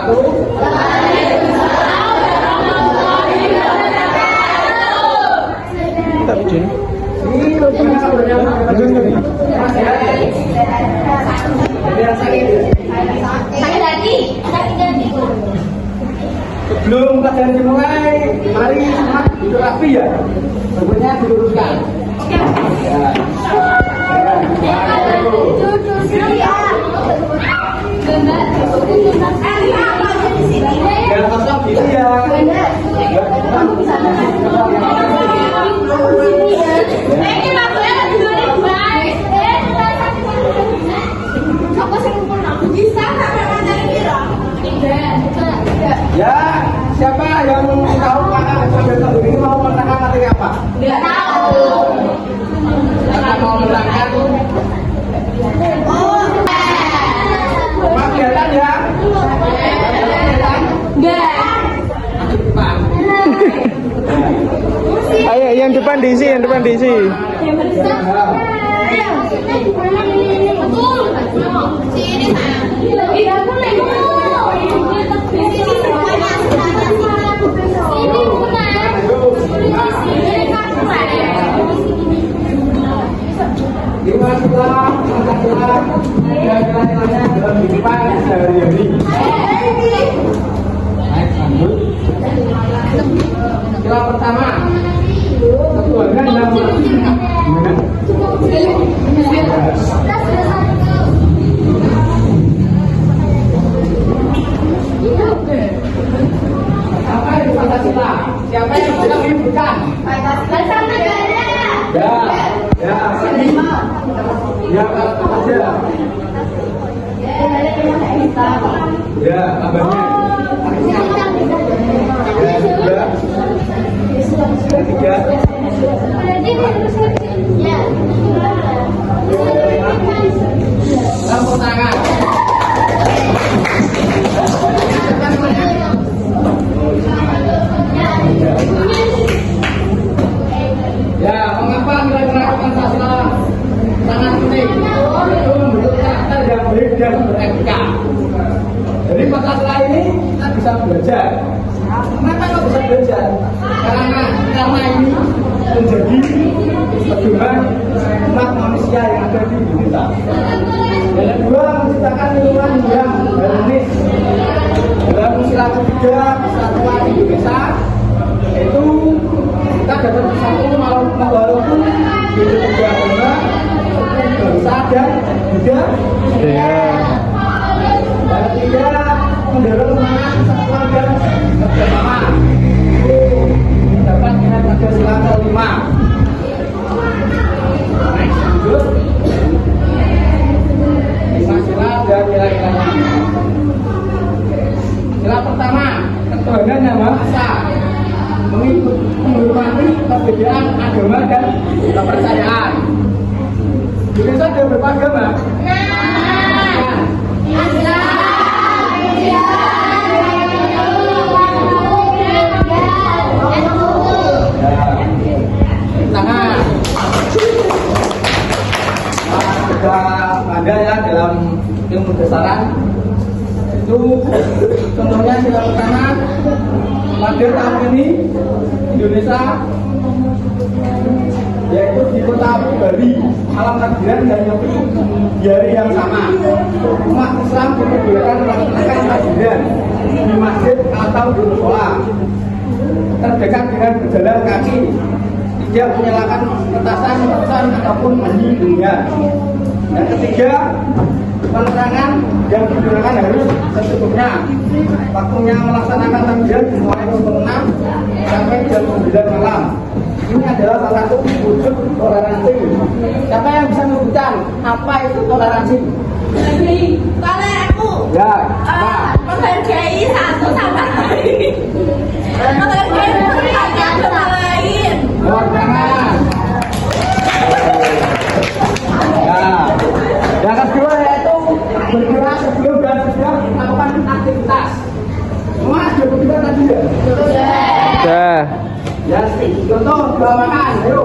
wabarakatuh. Tak izin. Sakit hati. Sebelum pelajaran dimulai, mari semua duduk rapi ya. Semuanya diluruskan. Ya. Jangan kosong gitu ya. Ya, siapa yang tahu kakak besok ini mau menangkan materi apa? Nggak tahu. Kakak mau menangkan? Mak kelihatan ya? Nggak. Ayo yang depan diisi, yang depan diisi. Betul. Sini sayang. Nilai-nilainya dalam kehidupan sehari-hari. Baik, lanjut. Sila pertama, ketuhanan yang apa itu Pancasila? Siapa yang sudah menyebutkan? Bersama negara. Ya, ya, ya, apa aja? Ya, kabarnya. Ya, sudah. Ketiga. Tepuk tangan. Ya, mengapa nilai-nilai Pancasila sangat penting? Itu membentuk karakter yang baik dan beretika. Jadi Pancasila ini kita bisa belajar. Kenapa kok bisa belajar? Karena ini menjadi pedoman umat manusia yang ada di Indonesia. Yang kedua, menciptakan lingkungan yang harmonis. Dalam sila ketiga Persatuan Indonesia, itu kita dapat bersatu walaupun berbeda agama, bangsa dan budaya. Dan ketiga, mendorong semangat persatuan dan kebersamaan. Itu dapat dengan Pancasila kelima. Next, lanjut. 5 sila dan nilai-nilainya. Sila pertama, ketuhanan yang Maha Esa, menghormati perbedaan agama dan kepercayaan. Indonesia ada berapa agama? Tangan. Sudah ada ya dalam ilmu besaran. Itu contohnya sila pertama. Pada tahun ini Indonesia, yaitu di kota Bali, malam takbiran dan nyepi di hari yang sama. Umat Islam diperbolehkan melaksanakan takbiran di masjid atau di musola terdekat dengan berjalan kaki, tidak menyalakan petasan, ataupun menyimbangnya. Yang ketiga, penerangan yang digunakan harus secukupnya. Waktunya melaksanakan takbiran mulai pukul 6 sampai jam 9 malam. Ini adalah salah satu wujud toleransi. Siapa yang bisa menyebutkan apa itu toleransi? Kalau aku menghargai satu sama lain. Menghargai satu sama lain. Yang kedua yaitu bergerak sebelum dan sesudah melakukan aktivitas. Semua ada bergerak tadi ya? Sudah. Ya, contoh doa makan, ayo.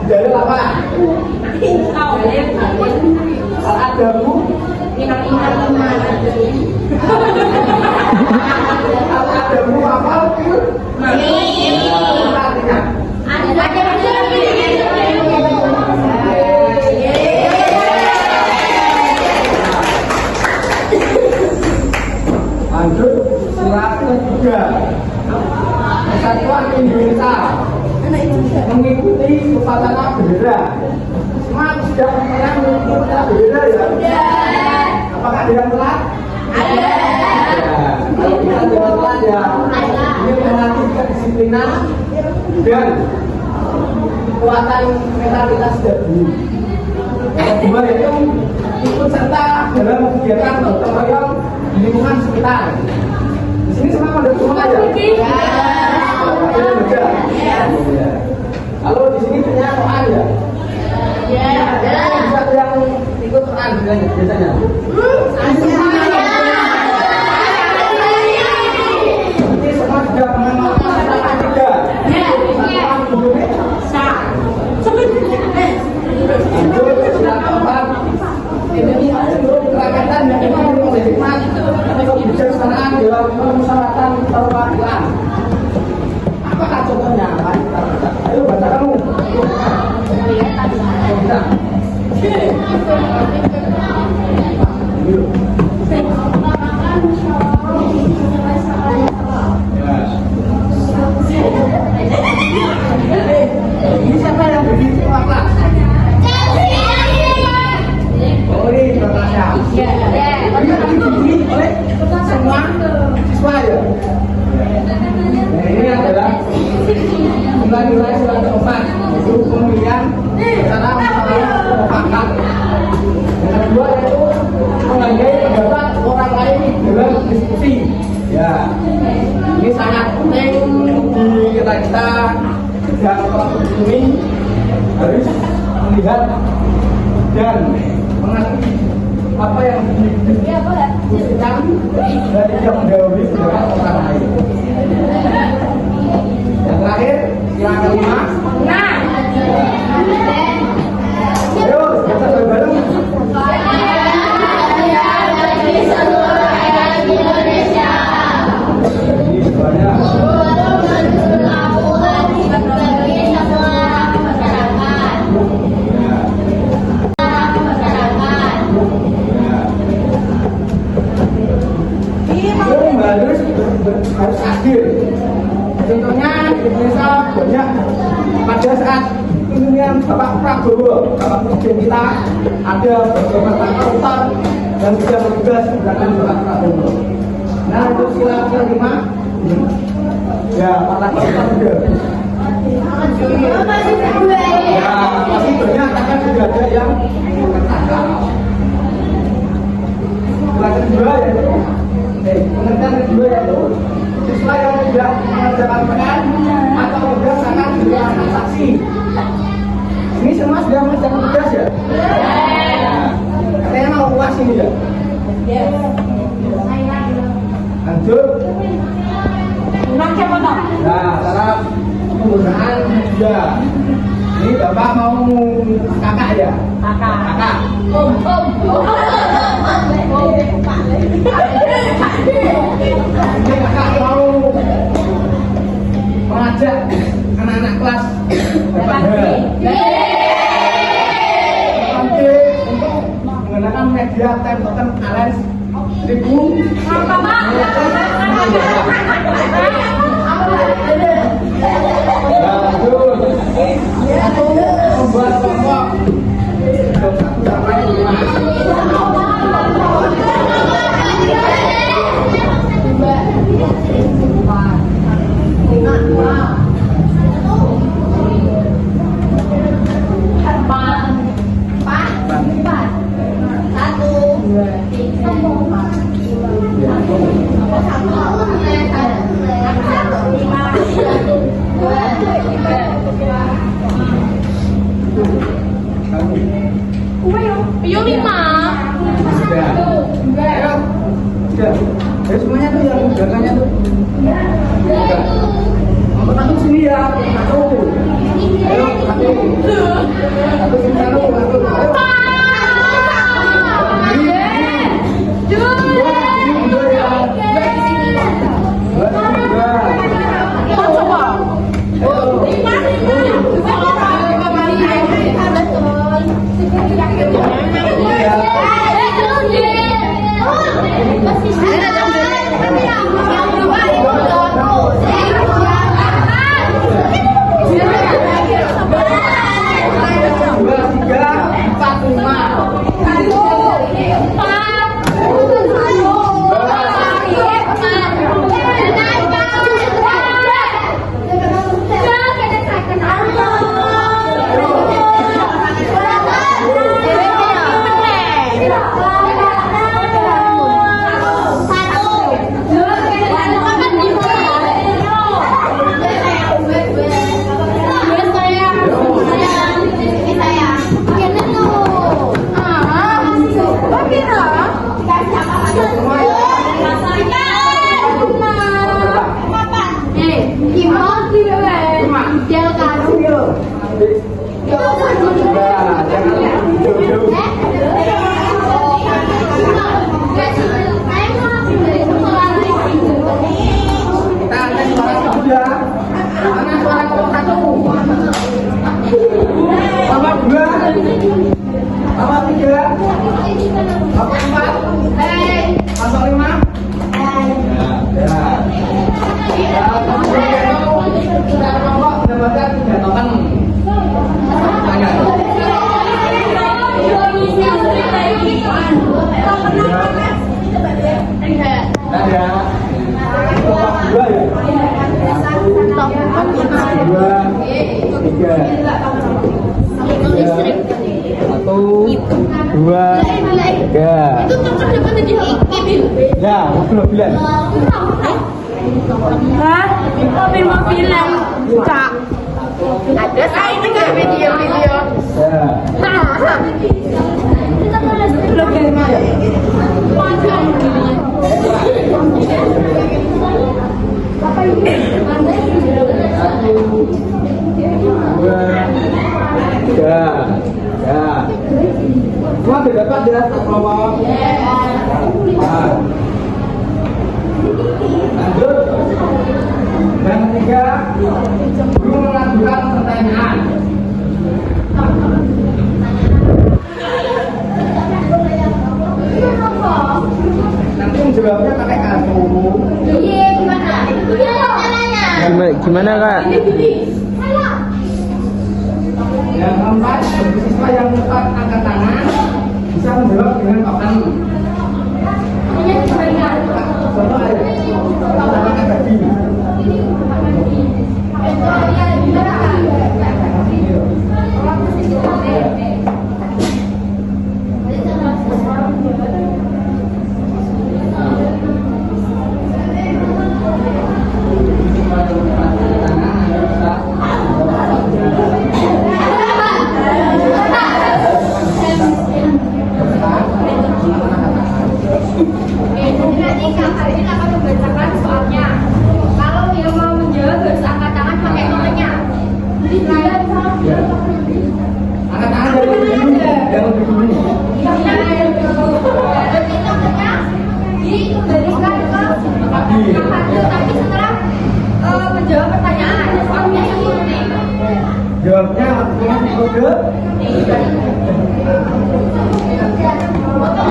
Dalil apa? Tahu ya. Saat adamu Inang-inang teman. saat adamu apa? Lanjut sila ketiga. Persatuan Indonesia mengikuti upacara bendera. Semua sudah pernah mengikuti upacara bendera ya? Apakah ada yang telat? Ada. Ya. Kalau kita jangan telat ya. Ini melatih kedisiplinan dan kekuatan mentalitas diri. Yang kedua yaitu ikut serta dalam kegiatan gotong royong di lingkungan sekitar. Di sini semua pada semua aja. Kalau di sini punya Quran ya? Bisa yang ikut Quran biasanya. Ini semua sudah mengenalkan kata tiga. Satuan Indonesia. Lanjut sila keempat. Ini seluruh kerakyatan yang memang oleh hikmat kebijaksanaan dalam permusyawaratan perwakilan. Apakah contohnya? Ayo baca kamu. Bisa. Ini siapa yang begitu kelas? Oh ini Natasha. Ini diberi oleh semua siswa ya. Nah, ini adalah nilai-nilai sila keempat, yaitu pemilihan secara mufakat. Yang kedua yaitu menghargai pendapat orang lain dalam diskusi. Ya, ini sangat penting di kita dan kelompok ini harus melihat dan mengerti apa yang didiskusikan dan tidak mendahului pendapat orang lain. Yang terakhir, yang kelima. Ayo, kita bareng. Ini semuanya. Harus adil. Contohnya di Indonesia banyak pada saat pemilihan Bapak Prabowo, Bapak Presiden kita, ada beberapa koruptor yang sudah bertugas di belakang Bapak Prabowo. Nah itu sila kelima, ya para koruptor juga. Ya pasti banyak akan juga ada yang tertangkap. Sila kedua yaitu pengertian kedua yaitu siswa yang tidak mengerjakan PR atau tugas akan dilakukan saksi. Ini semua sudah mengerjakan tugas ya? Katanya mau puas ini ya? Lanjut. Nah, cara penggunaan media. Ini Bapak mau kakak ya? Kakak. Ini kakak mau mengajak anak-anak kelas berpada untuk menggunakan media tembakan alias 1000. Membuat kelompok untuk 1 sampai 5. jangan jauh-jauh. Kita ada suara kedua, mana suara satu, sama dua, sama tiga, sama empat, sama lima. Ya, kita kelompok mendapatkan 3 token. Tanya. Ada. Kelompok 2 ya. 2, 3. 1, 2, 3. Ya, mobil-mobilan. Hah? Mobil-mobilan. Cak. Ada saya itu nggak video-video. Ya. Semua dapat ya kelompok. Lanjut. Yang ketiga, guru mengajukan pertanyaan. Nanti menjawabnya pakai kartu. Gimana kak? Yang keempat, bagi siswa yang tepat angkat tangan bisa menjawab dengan token. Contoh aja, pakai baju. Jawabnya dengan kode.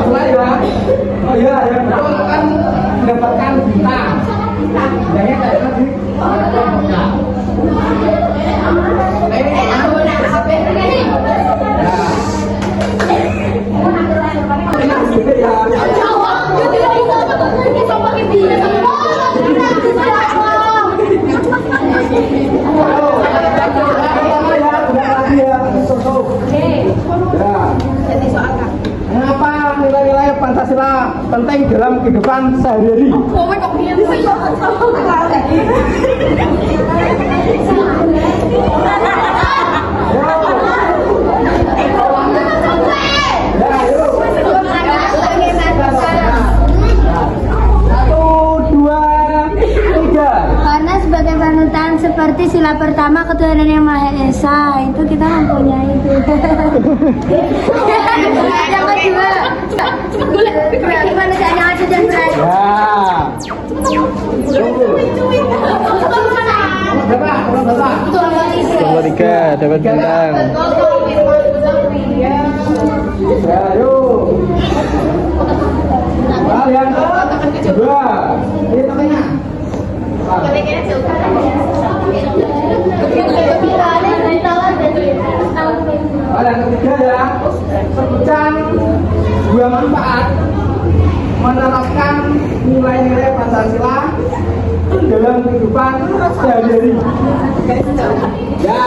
Mulai ya. Oh iya, yang betul akan mendapatkan bintang. Bintangnya kayak tadi. Mengapa nilai-nilai Pancasila penting dalam kehidupan sehari-hari? Karena sebagai panutan seperti sila pertama ketuhanan yang Maha Esa, itu kita mempunyai itu. Yang kedua, gimana caranya aja dan berani. Nomor 3 dapat bintang. Ya, yuk. Yang kedua, ini tokennya. Yang ketiga ya, sebutkan 2 manfaat menerapkan nilai-nilai Pancasila dalam kehidupan sehari-hari. Ya.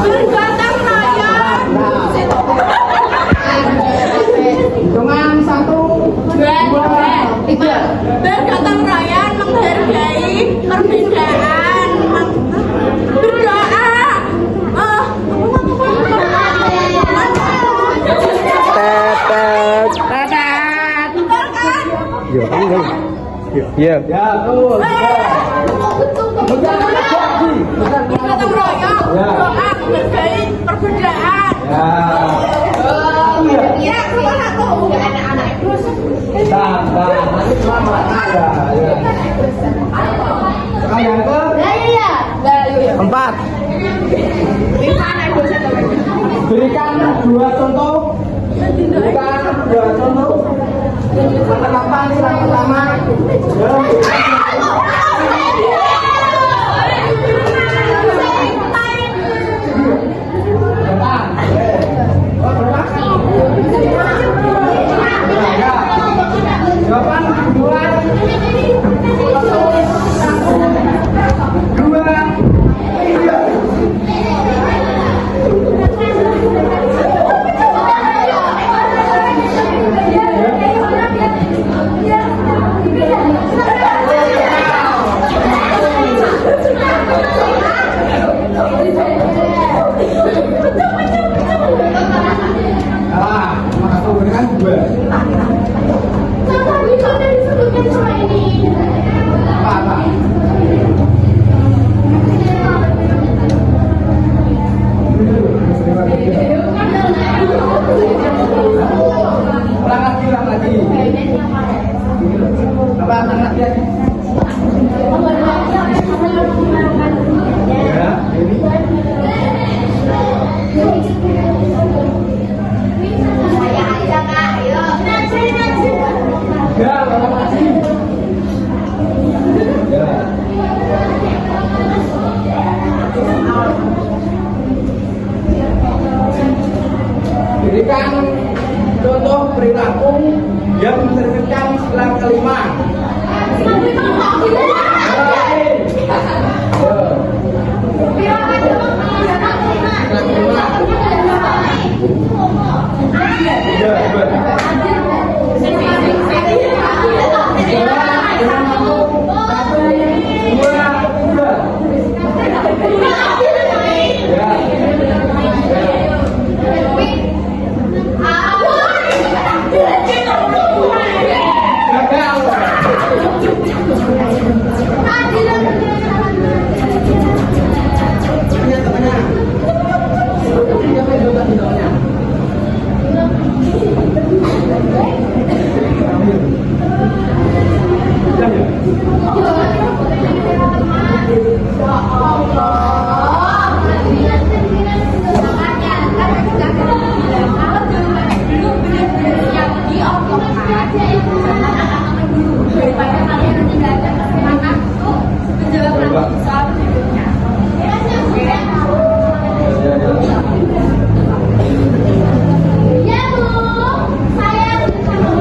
Bergotong royong. Hitungan 1, 2, 3. Bergotong royong menghargai perbedaan. Berdoa. Iya. Ya, tuh. Bergotong royong. Berdoa menghargai perbedaan. Satu ya. Ya, cuma satu. Udah anak-anak terus. Nanti selamat ada. Ya. Yang ke Ya. 4. berikan dua contoh. Berikan dua contoh. Penerapan sila pertama. Jawaban dua. Berikan dua. Apa? Ulang lagi. Apa anak dia? Ya, ini. Ya, terima kasih. Ya. Berikan contoh perilaku yang mencerminkan sila kelima.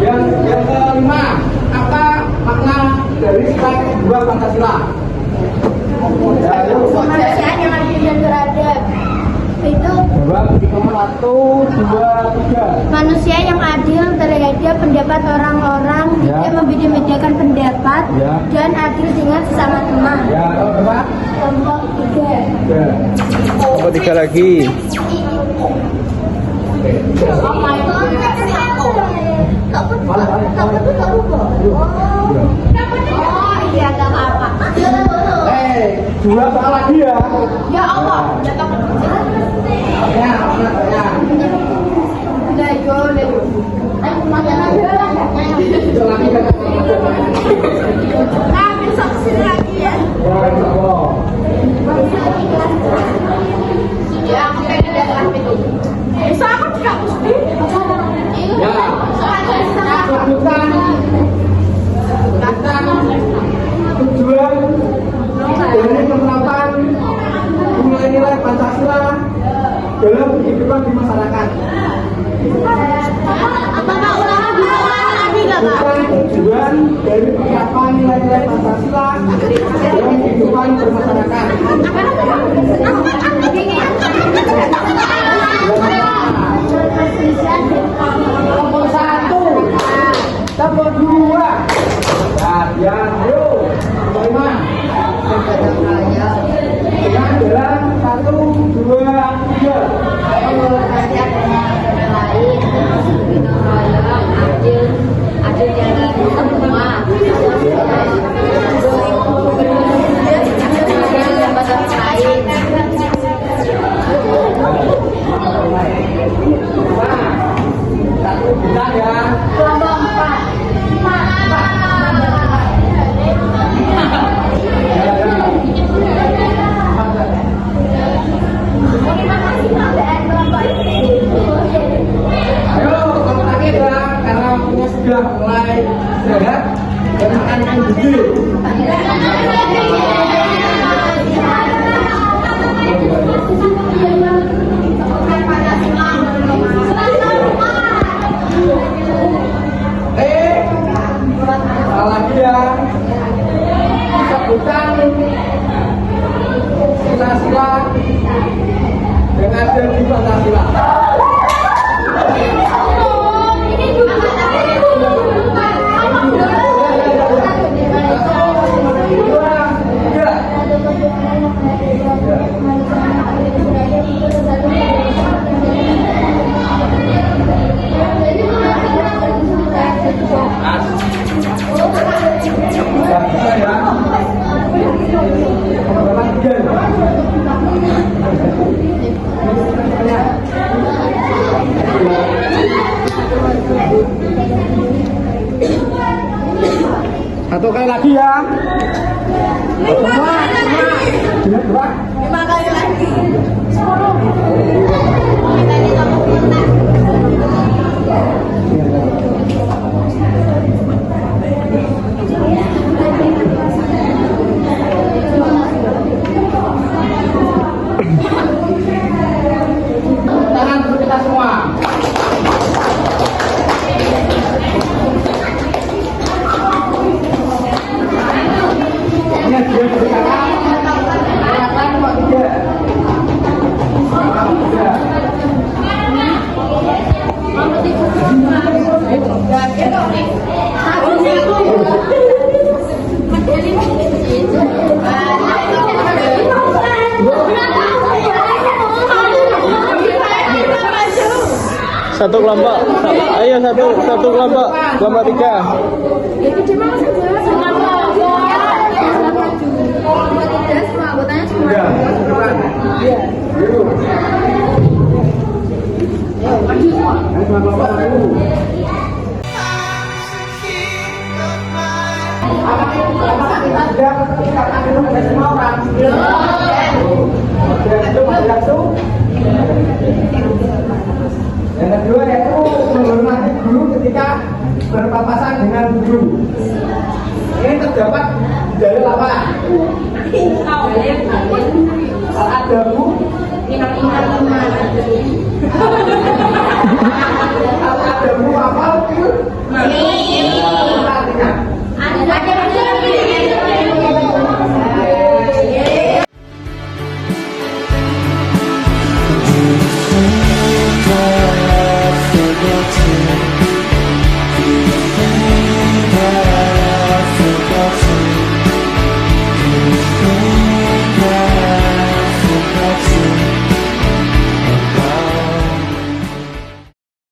Yang kelima, apa makna dari slide kedua Pancasila? Kemanusiaan yang adil dan beradab. Itu Jawab 1, 2, 3. manusia yang adil terhadap pendapat orang-orang, Ya. tidak membeda-bedakan pendapat, Ya. dan adil dengan sesama teman. Ya, kalau berapa? Kelompok 3. Ya. Apa 3 lagi? Apa itu? Oh iya, gak apa-apa. Dua soal lagi ya. Ya Allah, udah tahu. Ya, ya. Itu lagi kan? Nah, besok kesini lagi ya. Ya, insya Allah. Ya, aku pengen lihat kelas itu. Besok aku juga mesti. Ya. Sebutkan tujuan dari penerapan nilai-nilai Pancasila dalam kehidupan di masyarakat. Bapak ulang lagi nggak, Pak? Bukan tujuan dari penerapan nilai-nilai Pancasila dalam kehidupan bermasyarakat. Nomor 1, nomor 2. Ya, ayo. Nomor 5. Dengan jalan 1, 2, 3. Satu bulan ya. Kelompok 4. Ayo, kalau lagi ya, karena waktunya sudah mulai istirahat dan makan yang gede. Salah lagi ya. Sebutan sila-sila yang ada di Pancasila. Satu kali lagi ya. Semua. 5 kali lagi. Tangan untuk kita semua. Ini dia berkata, kelihatan kok tidak. Satu kelompok. Ayo satu kelompok. Kelompok 3. Ya, depan. Iya. Yuk. Ayo sama Bapak dulu. Apakah kita sudah mencapai semua orang?